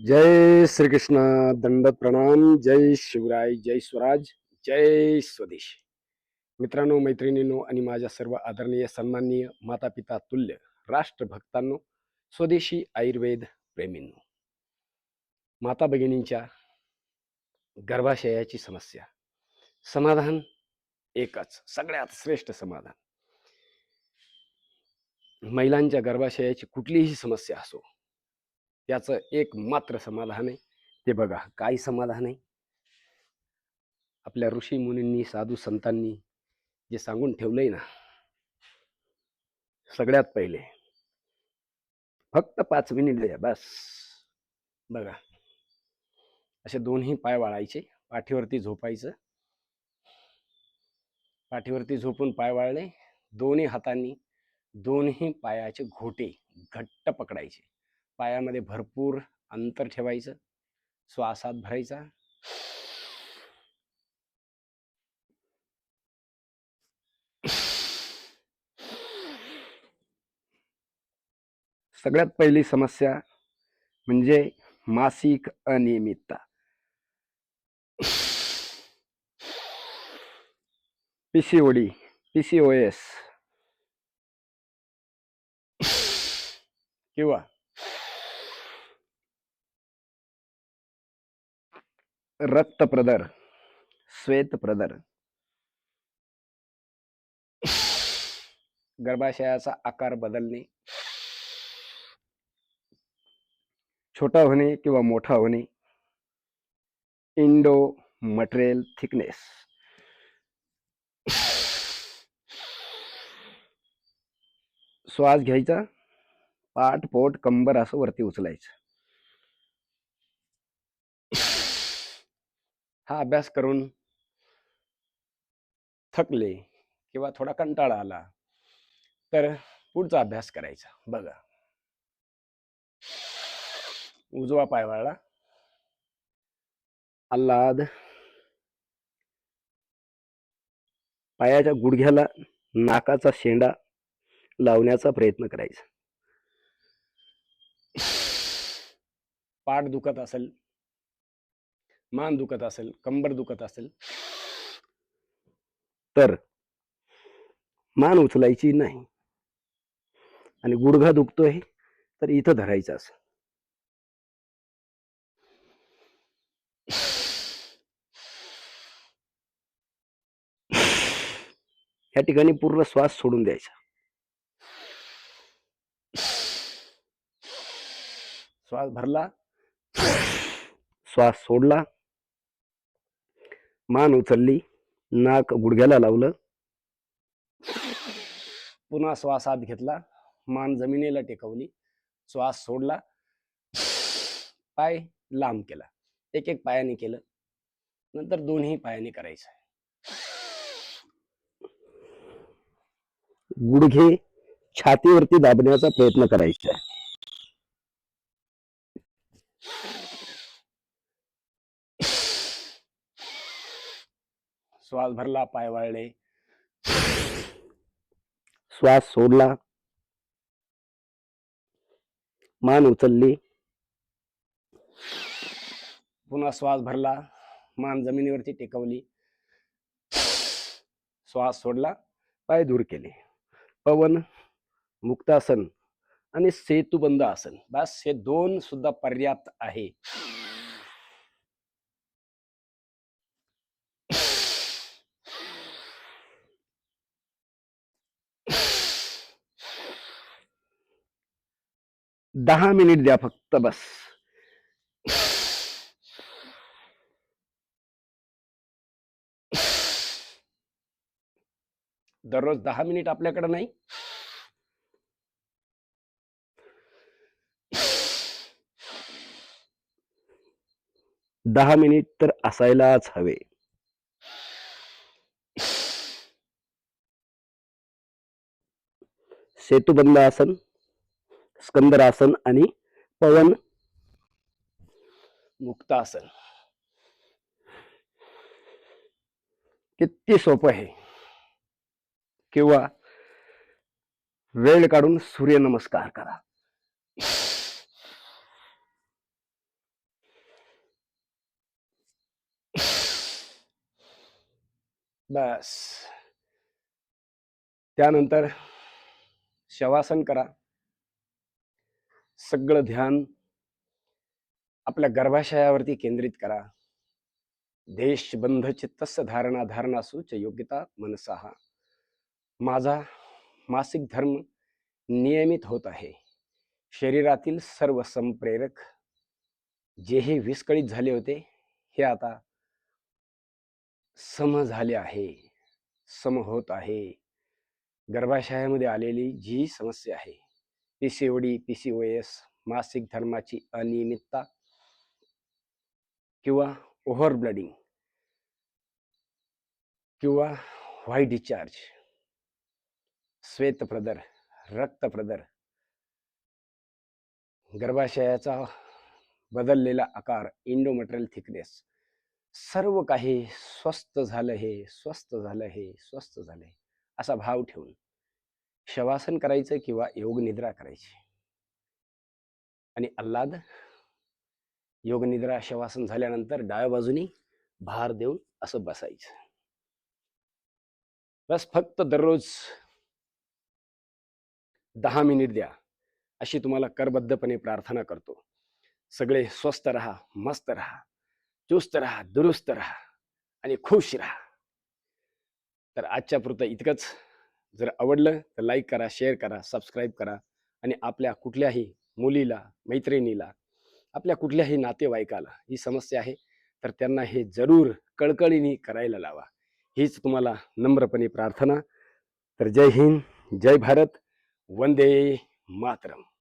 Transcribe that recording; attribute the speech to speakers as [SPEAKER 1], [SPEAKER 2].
[SPEAKER 1] जय श्रीकृष्ण. दंडवत प्रणाम. जय शिवराय. जय स्वराज. जय स्वदेश. मित्रांनो, मैत्रिणींनो आणि माझ्या सर्व आदरणीय सन्माननीय माता पिता तुल्य राष्ट्रभक्तांनो, स्वदेशी आयुर्वेद प्रेमींनो, माता भगिनींच्या गर्भाशयाची समस्या, समाधान एकच, सगळ्यात श्रेष्ठ समाधान. महिलांच्या गर्भाशयाची कुठलीही समस्या असो, त्याचं एक मात्र समाधान आहे. ते बघा काय समाधान आहे. आपल्या ऋषी मुनींनी, साधू संतांनी जे सांगून ठेवलंय ना, सगळ्यात पहिले फक्त 5 मिनिट द्या बस. बघा, असे दोन्ही पाय वाळायचे, पाठीवरती झोपायचं, पाठीवरती झोपून पाय वाळले, दोन्ही हातांनी दोन्ही पायाचे घोटे घट्ट पकडायचे, पायामध्ये भरपूर अंतर ठेवायचं, श्वासात भरायचा, सगळ्यात पहिली समस्या म्हणजे मासिक अनियमितता. पीसीओडी, पीसीओएस किंवा रक्तप्रदर, श्वेतप्रदर, गर्भाशयाचा आकार बदलणे, छोटा होणे किंवा मोठा होणे, इंडो मटेरियल थिकनेस, श्वास घ्यायचा, पाठ पोट कंबर असं वरती उचलायचं. हा अभ्यास करून थकले किंवा थोडा कंटाळा आला तर पुढचा अभ्यास करायचा. बघा, उजवा पाय वाळला, आल्हाद, पायाच्या गुडघ्याला नाकाचा शेंडा लावण्याचा प्रयत्न करायचा. पाठ दुखत असेल, मान दुखत असेल, कंबर दुखत असेल तर मान उचलायची नाही, आणि गुडघा दुखतोय तर इथं धरायचं असं. ह्या ठिकाणी पूर्ण श्वास सोडून द्यायचा. श्वास भरला, श्वास सोडला, मान उचलली, नाक गुडघ्याला लावलं, पुन्हा श्वास आत घेतला, मान जमिनीला टेकवली, श्वास सोडला, पाय लांब केला, एक एक पायाने केलं, नंतर दोन्ही पायाने करायचं. गुडघे छातीवरती दाबण्याचा प्रयत्न करायचा. श्वास भरला, पाय वाळले, श्वास सोडला, मान उचलली, पुन्हा श्वास भरला, मान जमिनीवरती टेकवली, श्वास सोडला, पाय दूर केले. पवन मुक्तासन आणि सेतुबंद आसन, बस हे 2 सुद्धा पर्याप्त आहे. दहा मिनिट द्या फक्त बस. दररोज 10 मिनिट आपल्याकडे नाही, 10 मिनिट तर असायलाच हवे. सेतुबंद आसन, स्कंदरासन आणि पवन मुक्तासन. किती सोपं आहे. किंवा वेळ काढून सूर्यनमस्कार करा. बस. त्यानंतर शवासन करा. सगळं ध्यान आपल्या गर्भाशयावरती केंद्रित करा. देशबंध चित्तस्य धारणा धारणासु च योग्यता मनसहा. माझा मासिक धर्म नियमित होत आहे. शरीरातील सर्व संप्रेरक जेही विस्कळीत झाले होते हे आता सम झाले आहे, सम होत आहे. गर्भाशयामध्ये आलेली जी समस्या आहे, पीसीओडी, पीसीओएस, मासिक धर्माची अनियमितता किंवा ओव्हर ब्लडिंग किंवा व्हाईट डिस्चार्ज, श्वेतप्रदर, रक्तप्रदर, गर्भाशयाचा बदललेला आकार, इंडोमेट्रियल थिकनेस, सर्व काही स्वस्थ झालं हे, स्वस्थ झालं हे, स्वस्थ झालं हे असा भाव ठेवून शवासन करायचं किंवा योग निद्रा करायची. आणि आल्हाद योग निद्रा शवासन झाल्यानंतर डाव्या बाजूनी भार देऊन असं बसायचं. बस फक्त दररोज 10 मिनिट द्या अशी तुम्हाला करबद्धपणे प्रार्थना करतो. सगळे स्वस्थ राहा, मस्त राहा, चुस्त राहा, दुरुस्त राहा आणि खुश राहा. तर आजच्या पुरतं इतकंच. जर आवडलं तर लाईक करा, शेअर करा, सबस्क्राईब करा आणि आपल्या कुठल्याही मुलीला, मैत्रिणीला, आपल्या कुठल्याही नातेवाईकाला ही समस्या आहे तर त्यांना हे जरूर कळकळीने करायला लावा. हीच तुम्हाला नम्रपणे प्रार्थना. तर जय हिंद, जय भारत, वंदे मातरम.